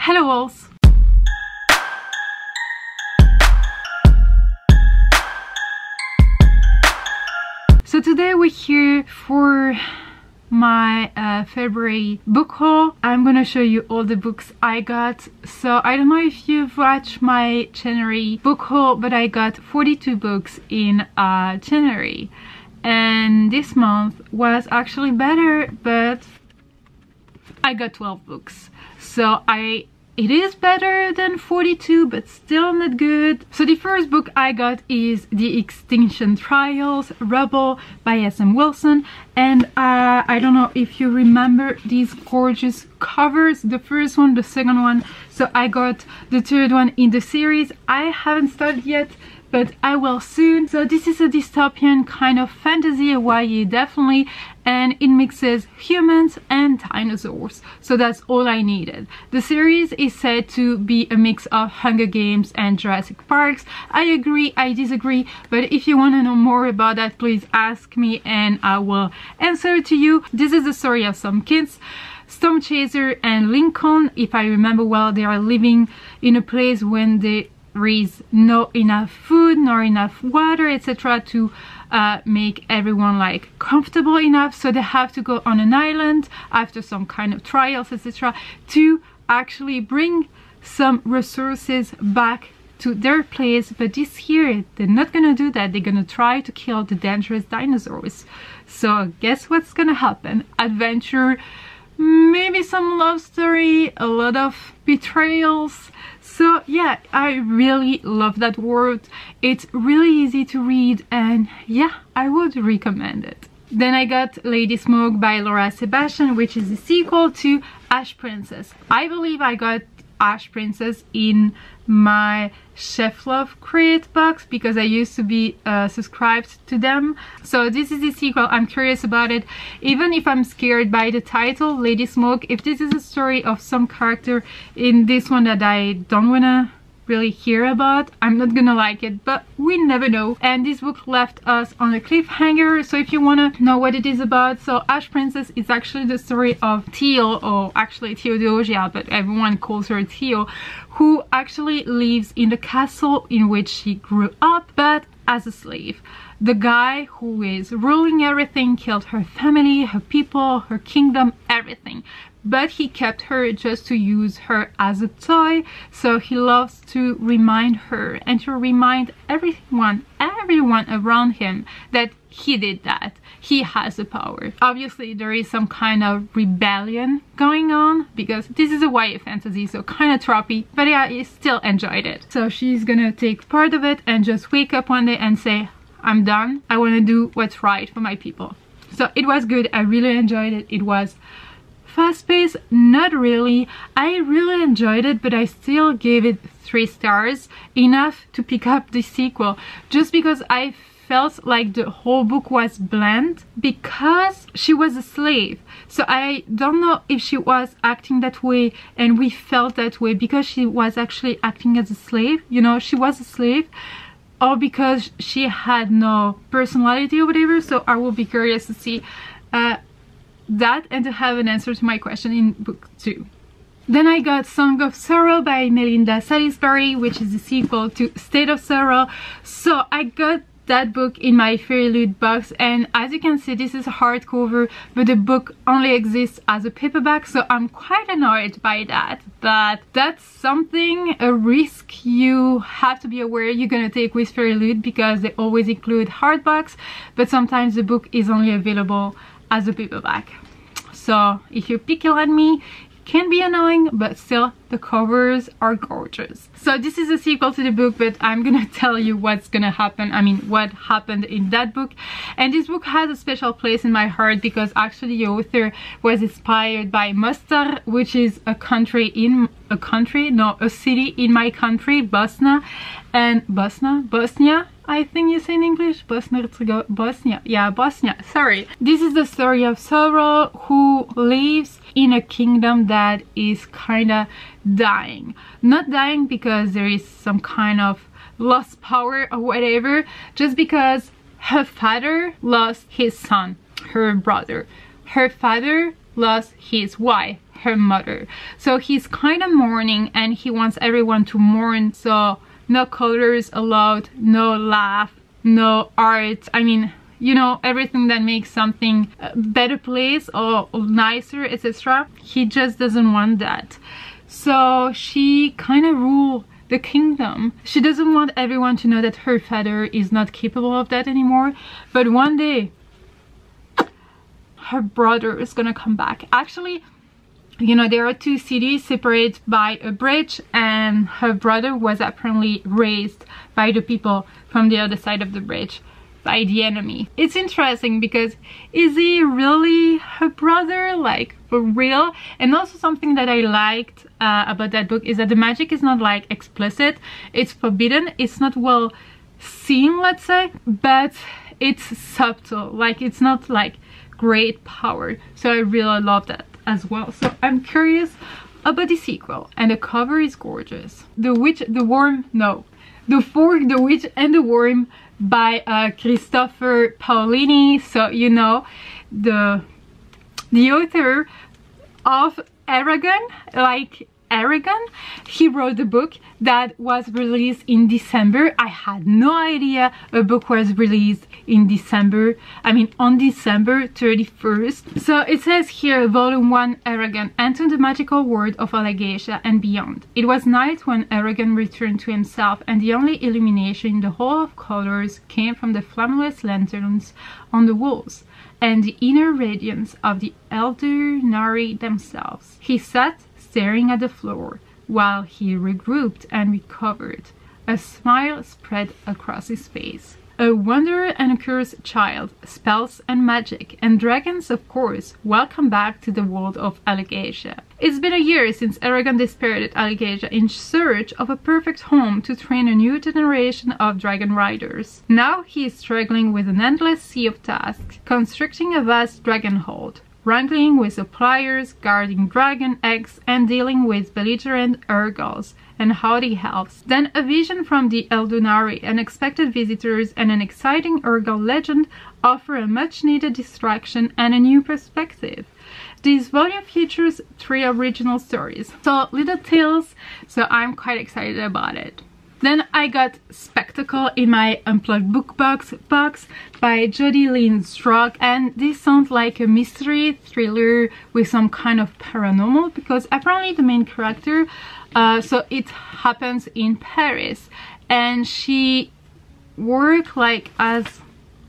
Hello Walls! So today we're here for my February book haul. I'm gonna show you all the books I got. So I don't know if you've watched my January book haul, but I got 42 books in January, and this month was actually better, but I got 12 books. So it is better than 42, but still not good. So the first book I got is The Extinction Trials, Rubble by S.M. Wilson. And I don't know if you remember these gorgeous covers, the first one, the second one. So I got the third one in the series. I haven't started yet, but I will soon. So this is a dystopian kind of fantasy, YA definitely, and it mixes humans and dinosaurs. So that's all I needed. The series is said to be a mix of Hunger Games and Jurassic Parks. I agree, I disagree, but if you want to know more about that, please ask me and I will answer to you. This is the story of some kids, Storm Chaser and Lincoln. If I remember well, they are living in a place when there is not enough food nor enough water, etc., to make everyone like comfortable enough, so they have to go on an island after some kind of trials, etc., to actually bring some resources back to their place. But this year they're not gonna do that. They're gonna try to kill the dangerous dinosaurs. So guess what's gonna happen? Adventure, maybe some love story, a lot of betrayals. So yeah, I really love that world. It's really easy to read, and yeah, I would recommend it. Then I got Lady Smoke by Laura Sebastian, which is the sequel to Ash Princess. I believe I got Ash Princess in my Chef Love Create box because I used to be subscribed to them. So this is the sequel. I'm curious about it, even if I'm scared by the title, Lady Smoke. If this is a story of some character in this one that I don't wanna really hear about, I'm not gonna like it, but we never know. And this book left us on a cliffhanger, so if you wanna know what it is about, so Ash Princess is actually the story of Theo, or actually Theodosia, but everyone calls her Theo, who actually lives in the castle in which she grew up, but as a slave. The guy who is ruling everything killed her family, her people, her kingdom, everything. But he kept her just to use her as a toy. So he loves to remind her and to remind everyone around him that he did that. He has the power. Obviously there is some kind of rebellion going on because this is a YA fantasy, so kind of tropey, but yeah, I still enjoyed it. So she's gonna take part of it and just wake up one day and say, I'm done. I want to do what's right for my people. So it was good. I really enjoyed it. It was fast-paced, not really. I really enjoyed it, but I still gave it 3 stars, enough to pick up the sequel, just because I felt like the whole book was bland because she was a slave. So I don't know if she was acting that way and we felt that way because she was actually acting as a slave, you know, she was a slave, or because she had no personality or whatever. So I will be curious to see that and to have an answer to my question in book 2. Then I got Song of Sorrow by Melinda Salisbury, which is the sequel to State of Sorrow. So I got that book in my Fairy Loot box, and as you can see, this is a hardcover, but the book only exists as a paperback, so I'm quite annoyed by that. But that's something, a risk you have to be aware you're gonna take with Fairy Loot, because they always include hardbacks, but sometimes the book is only available as a paperback. So if you're picky like me, can be annoying, but still the covers are gorgeous. So this is a sequel to the book, but I'm gonna tell you what's gonna happen, I mean what happened in that book. And this book has a special place in my heart because actually the author was inspired by Mostar, which is a city in my country, Bosnia, and Bosnia, I think you say in English, Bosnia, yeah, Bosnia, sorry. This is the story of Sorrow, who lives in a kingdom that is kinda dying. Not dying because there is some kind of lost power or whatever, just because her father lost his son, her brother. Her father lost his wife, her mother. So he's kind of mourning and he wants everyone to mourn, so no colors allowed, no laugh, no art. I mean, you know, everything that makes something a better place or nicer, etc. He just doesn't want that. So she kind of rules the kingdom. She doesn't want everyone to know that her father is not capable of that anymore. But one day her brother is gonna come back. Actually, you know, there are two cities separated by a bridge, and her brother was apparently raised by the people from the other side of the bridge, by the enemy. It's interesting because is he really her brother, like for real? And also something that I liked about that book is that the magic is not like explicit, it's forbidden, it's not well seen, let's say, but it's subtle, like it's not like great power. So I really love that as well. So I'm curious about the sequel, and the cover is gorgeous. The Witch, the Worm, no, The Fork, the Witch and the Worm by Christopher Paolini. So you know, the author of Aragon, like Aragon. He wrote the book that was released in December. I had no idea a book was released in December. I mean on December 31st. So it says here, Volume 1, Aragon entered the magical world of Alagacia and beyond. It was night when Aragon returned to himself, and the only illumination in the hall of colors came from the flameless lanterns on the walls and the inner radiance of the Eldunari themselves. He sat staring at the floor while he regrouped and recovered. A smile spread across his face. A wanderer and a cursed child, spells and magic, and dragons of course, welcome back to the world of Alagacia. It's been a year since Aragon disappeared at Alagacia in search of a perfect home to train a new generation of dragon riders. Now he is struggling with an endless sea of tasks, constructing a vast dragon hold, wrangling with suppliers, guarding dragon eggs, and dealing with belligerent Urgals and haughty elves. Then a vision from the Eldunari, unexpected visitors, and an exciting Urgal legend offer a much-needed distraction and a new perspective. This volume features 3 original stories, so little tales, so I'm quite excited about it. Then I got Spectacle in my Unplugged book box by Jodie Lynn Strock, and this sounds like a mystery thriller with some kind of paranormal, because apparently the main character, so it happens in Paris, and she works like as,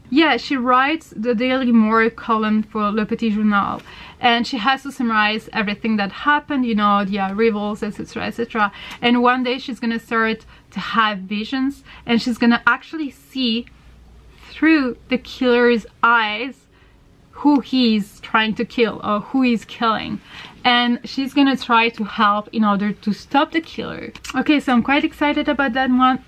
yeah, she writes the Daily More column for Le Petit Journal, and she has to summarize everything that happened, you know, the rivals, etc, etc. And one day she's gonna start to have visions, and she's gonna actually see through the killer's eyes who he's trying to kill or who he's killing, and she's gonna try to help in order to stop the killer. Okay, so I'm quite excited about that one.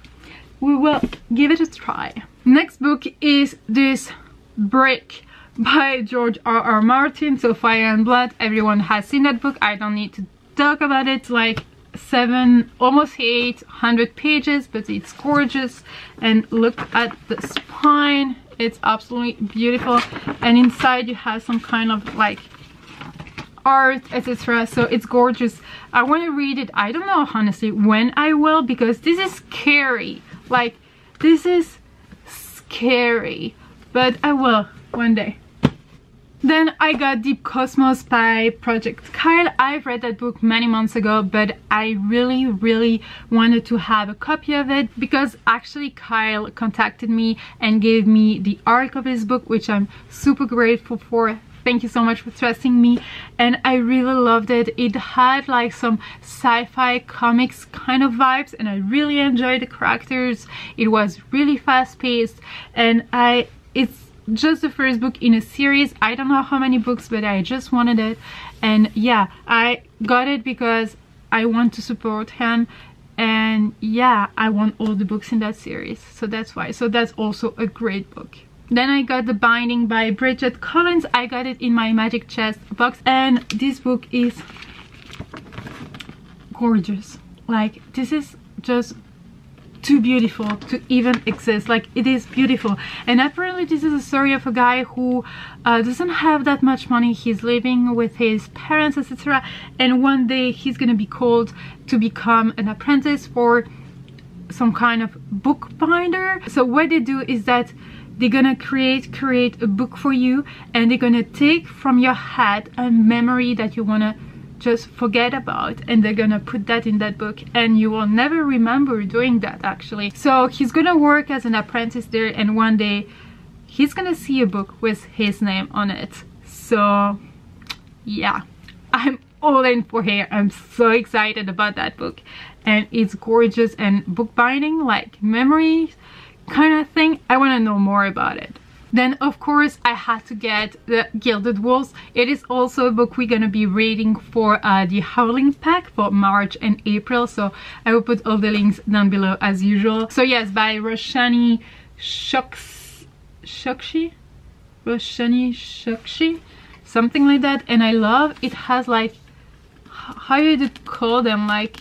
We will give it a try. Next book is this Brick by George R.R. Martin. So Fire and Blood, everyone has seen that book, I don't need to talk about it. Like 7, almost 800 pages, but it's gorgeous. And look at the spine, it's absolutely beautiful, and inside you have some kind of like art, etc. So it's gorgeous. I want to read it. I don't know honestly when I will, because this is scary. Like, this is scary, but I will one day. Then I got Deep Cosmos by Project Kyle. I've read that book many months ago, but I really wanted to have a copy of it, because actually Kyle contacted me and gave me the arc of his book, which I'm super grateful for. Thank you so much for trusting me, and I really loved it. It had like some sci-fi comics kind of vibes, and I really enjoyed the characters. It was really fast-paced, and it's just the first book in a series. I don't know how many books, but I just wanted it, and yeah, I got it because I want to support him, and yeah, I want all the books in that series, so that's why. So that's also a great book. Then I got The Binding by Bridget Collins. I got it in my Magic Chest box, and this book is gorgeous. Like, this is just too beautiful to even exist. Like, it is beautiful. And apparently this is a story of a guy who doesn't have that much money. He's living with his parents, etc. And one day he's gonna be called to become an apprentice for some kind of bookbinder. So what they do is that they're gonna create a book for you, and they're gonna take from your head a memory that you wanna just forget about, and they're gonna put that in that book, and you will never remember doing that actually. So he's gonna work as an apprentice there, and one day he's gonna see a book with his name on it. So yeah, I'm all in for here. I'm so excited about that book, and it's gorgeous and bookbinding, like memory kind of thing. I want to know more about it. Then of course I had to get the Gilded Walls. It is also a book we're gonna be reading for the Howling Pack for March and April, so I will put all the links down below as usual. So yes, by Roshani Shokshi, something like that. And I love it. Has like, how you did call them, like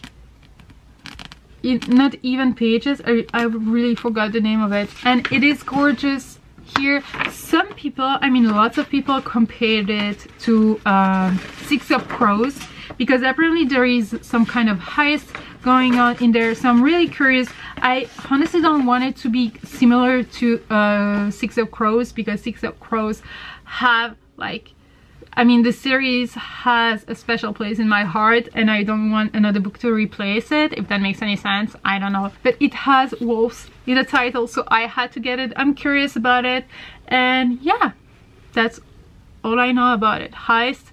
not even pages. I really forgot the name of it, and it is gorgeous. Here, some people, I mean lots of people, compared it to Six of Crows, because apparently there is some kind of heist going on in there. So I'm really curious. I honestly don't want it to be similar to Six of Crows, because Six of Crows have, like, I mean, the series has a special place in my heart, and I don't want another book to replace it, if that makes any sense. I don't know, but it has wolves in the title, so I had to get it. I'm curious about it, and yeah, that's all I know about it. Heist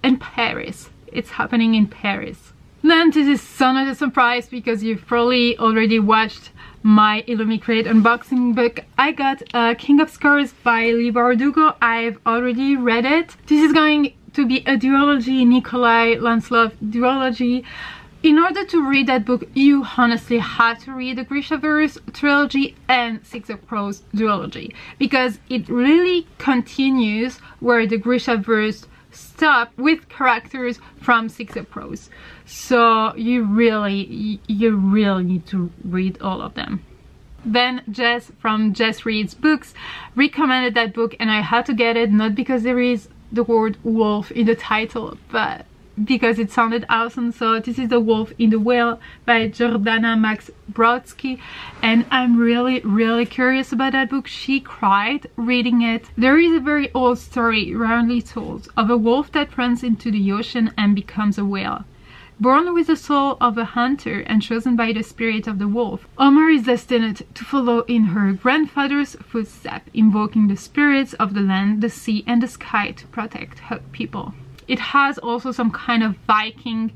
in Paris. It's happening in Paris. Then this is not a surprise, because you've probably already watched my Illumicrate unboxing book. I got King of Scars by Leigh Bardugo. I've already read it. This is going to be a duology, Nikolai Lancelot duology. In order to read that book, you honestly have to read the Grishaverse trilogy and Six of Crows duology, because it really continues where the Grishaverse stopped with characters from Six of Crows. So you really need to read all of them. Then Jess from Jess Reads Books recommended that book, and I had to get it, not because there is the word wolf in the title, but because it sounded awesome. So this is The Wolf in the Whale by Jordana Max Brodsky, and I'm really curious about that book. She cried reading it. There is a very old story rarely told of a wolf that runs into the ocean and becomes a whale. Born with the soul of a hunter and chosen by the spirit of the wolf, Omar is destined to follow in her grandfather's footsteps, invoking the spirits of the land, the sea, and the sky to protect her people. It has also some kind of Viking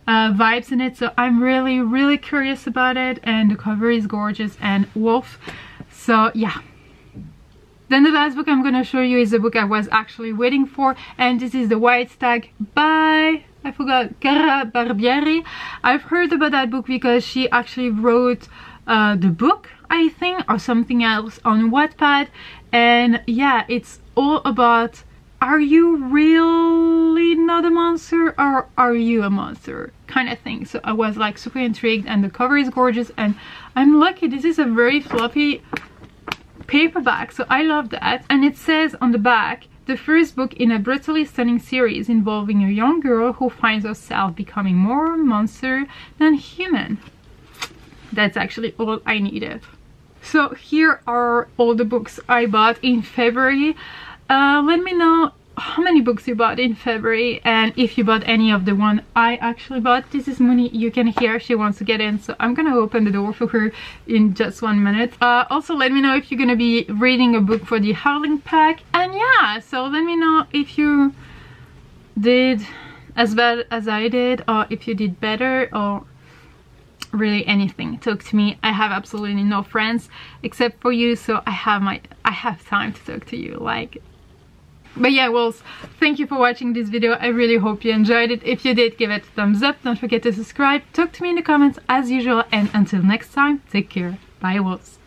vibes in it, so I'm really curious about it, and the cover is gorgeous and wolf, so yeah. Then the last book I'm gonna show you is a book I was actually waiting for, and this is The White Stag by, I forgot, Cara Barbieri. I've heard about that book because she actually wrote the book, I think, or something else on Wattpad, and yeah, it's all about, are you really not a monster, or are you a monster, kind of thing. So I was like super intrigued, and the cover is gorgeous, and I'm lucky this is a very floppy paperback, so I love that. And it says on the back, the first book in a brutally stunning series involving a young girl who finds herself becoming more monster than human. That's actually all I needed. So here are all the books I bought in February. Let me know how many books you bought in February, and if you bought any of the one I actually bought. This is Mooney. You can hear she wants to get in, so I'm gonna open the door for her in just 1 minute. Also let me know if you're gonna be reading a book for the Howling Pack, and yeah, so let me know if you did as bad as I did, or if you did better, or really anything. Talk to me. I have absolutely no friends except for you, so I have time to talk to you, like. But yeah, well, thank you for watching this video. I really hope you enjoyed it. If you did, give it a thumbs up. Don't forget to subscribe. Talk to me in the comments as usual, and until next time, take care. Bye, wolves.